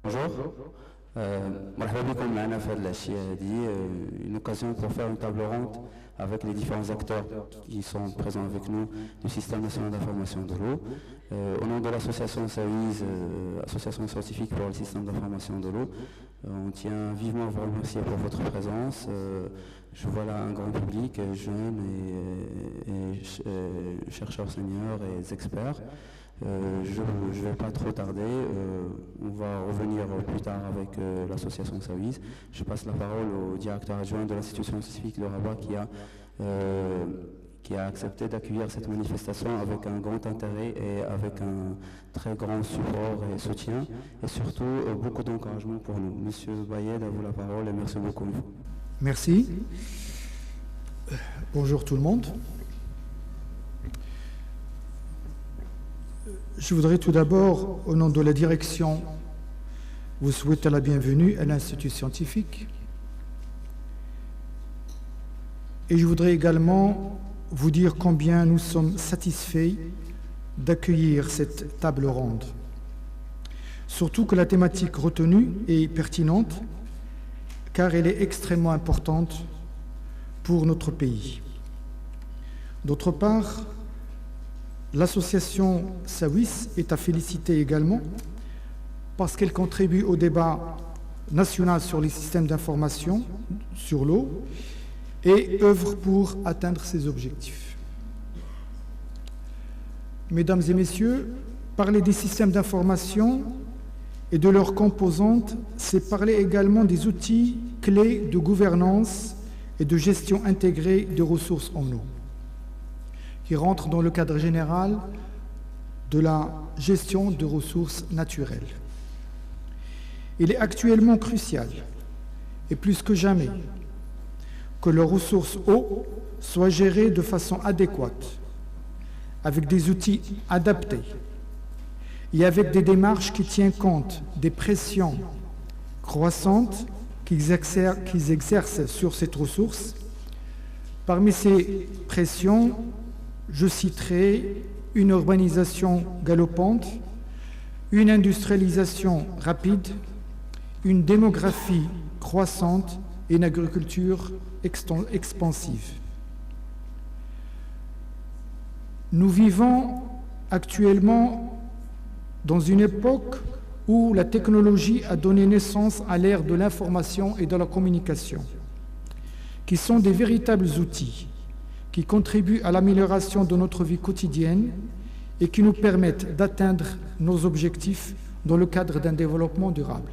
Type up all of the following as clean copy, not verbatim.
Bonjour. مرحبا بكم معنا في هذه العشية هذه une occasion pour faire une table ronde avec les différents acteurs qui sont présents avec nous du système national d'information de l'eau. Au nom de l'association SAWIS, association scientifique pour le système d'information de l'eau, on tient vivement à vous remercier pour votre présence. Je vois là un grand public, jeunes et chercheurs seniors et experts. Je ne vais pas trop tarder, on va revenir plus tard avec l'association SAWIS. Je passe la parole au directeur adjoint de l'institution scientifique de Rabat qui a accepté d'accueillir cette manifestation avec un grand intérêt et avec un très grand support et soutien et surtout beaucoup d'encouragement pour nous. Monsieur Bayed, à vous la parole et merci beaucoup. Merci. Bonjour tout le monde. Je voudrais tout d'abord, au nom de la direction, vous souhaiter la bienvenue à l'Institut scientifique. Et je voudrais également vous dire combien nous sommes satisfaits d'accueillir cette table ronde. Surtout que la thématique retenue est pertinente, car elle est extrêmement importante pour notre pays. D'autre part, l'association SAWIS est à féliciter également parce qu'elle contribue au débat national sur les systèmes d'information sur l'eau et œuvre pour atteindre ses objectifs. Mesdames et messieurs, parler des systèmes d'information et de leurs composantes, c'est parler également des outils clés de gouvernance et de gestion intégrée des ressources en eau, qui rentre dans le cadre général de la gestion de ressources naturelles. Il est actuellement crucial, et plus que jamais, que les ressources eau soient gérées de façon adéquate, avec des outils adaptés et avec des démarches qui tiennent compte des pressions croissantes qu'ils exercent sur cette ressource. Parmi ces pressions, je citerai une urbanisation galopante, une industrialisation rapide, une démographie croissante et une agriculture expansive. Nous vivons actuellement dans une époque où la technologie a donné naissance à l'ère de l'information et de la communication, qui sont des véritables outils qui contribuent à l'amélioration de notre vie quotidienne et qui nous permettent d'atteindre nos objectifs dans le cadre d'un développement durable.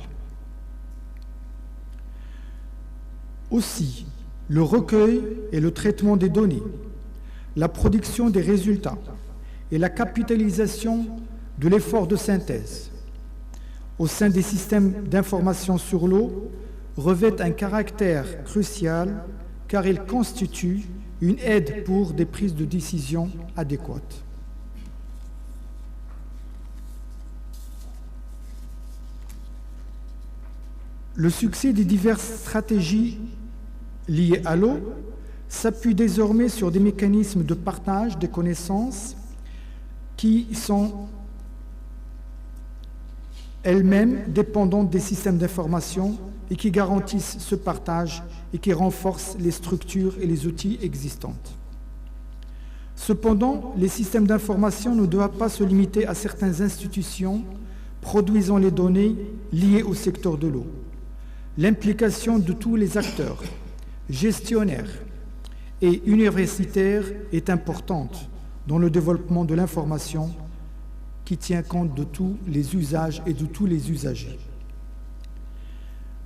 Aussi, le recueil et le traitement des données, la production des résultats et la capitalisation de l'effort de synthèse au sein des systèmes d'information sur l'eau revêtent un caractère crucial car ils constituent une aide pour des prises de décision adéquates. Le succès des diverses stratégies liées à l'eau s'appuie désormais sur des mécanismes de partage des connaissances qui sont elles-mêmes dépendantes des systèmes d'information et qui garantissent ce partage et qui renforcent les structures et les outils existantes. Cependant, les systèmes d'information ne doivent pas se limiter à certaines institutions produisant les données liées au secteur de l'eau. L'implication de tous les acteurs, gestionnaires et universitaires est importante dans le développement de l'information qui tient compte de tous les usages et de tous les usagers.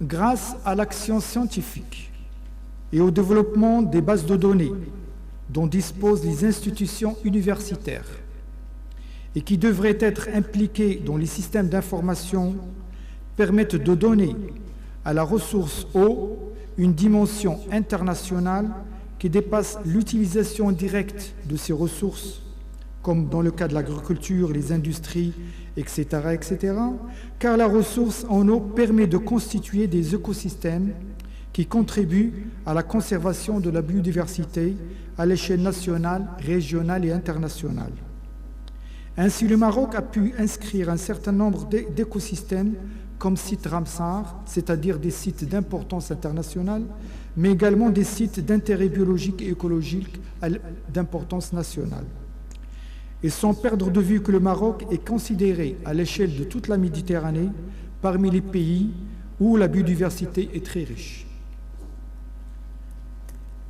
Grâce à l'action scientifique et au développement des bases de données dont disposent les institutions universitaires et qui devraient être impliquées dans les systèmes d'information permettent de donner à la ressource eau une dimension internationale qui dépasse l'utilisation directe de ces ressources, comme dans le cas de l'agriculture, les industries, etc., car la ressource en eau permet de constituer des écosystèmes qui contribuent à la conservation de la biodiversité à l'échelle nationale, régionale et internationale. Ainsi, le Maroc a pu inscrire un certain nombre d'écosystèmes comme sites Ramsar, c'est-à-dire des sites d'importance internationale, mais également des sites d'intérêt biologique et écologique d'importance nationale. Et sans perdre de vue que le Maroc est considéré à l'échelle de toute la Méditerranée parmi les pays où la biodiversité est très riche.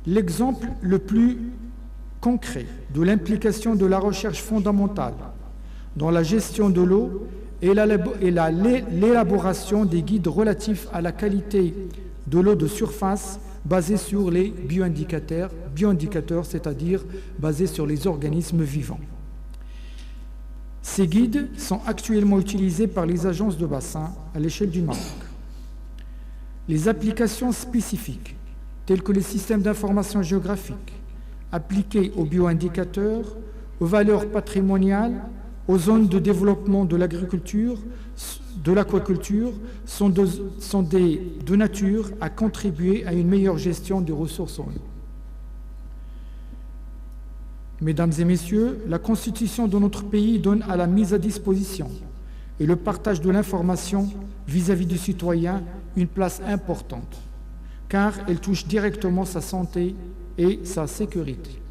L'exemple le plus concret de l'implication de la recherche fondamentale dans la gestion de l'eau est l'élaboration des guides relatifs à la qualité de l'eau de surface basés sur les bioindicateurs, c'est-à-dire basés sur les organismes vivants. Ces guides sont actuellement utilisés par les agences de bassin à l'échelle du Maroc. Les applications spécifiques, telles que les systèmes d'information géographique, appliqués aux bioindicateurs, aux valeurs patrimoniales, aux zones de développement de l'agriculture, de l'aquaculture, sont de nature à contribuer à une meilleure gestion des ressources en eau. Mesdames et messieurs, la Constitution de notre pays donne à la mise à disposition et le partage de l'information vis-à-vis du citoyen une place importante, car elle touche directement sa santé et sa sécurité.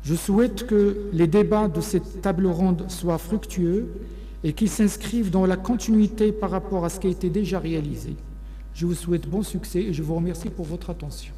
Je souhaite que les débats de cette table ronde soient fructueux et qu'ils s'inscrivent dans la continuité par rapport à ce qui a été déjà réalisé. Je vous souhaite bon succès et je vous remercie pour votre attention.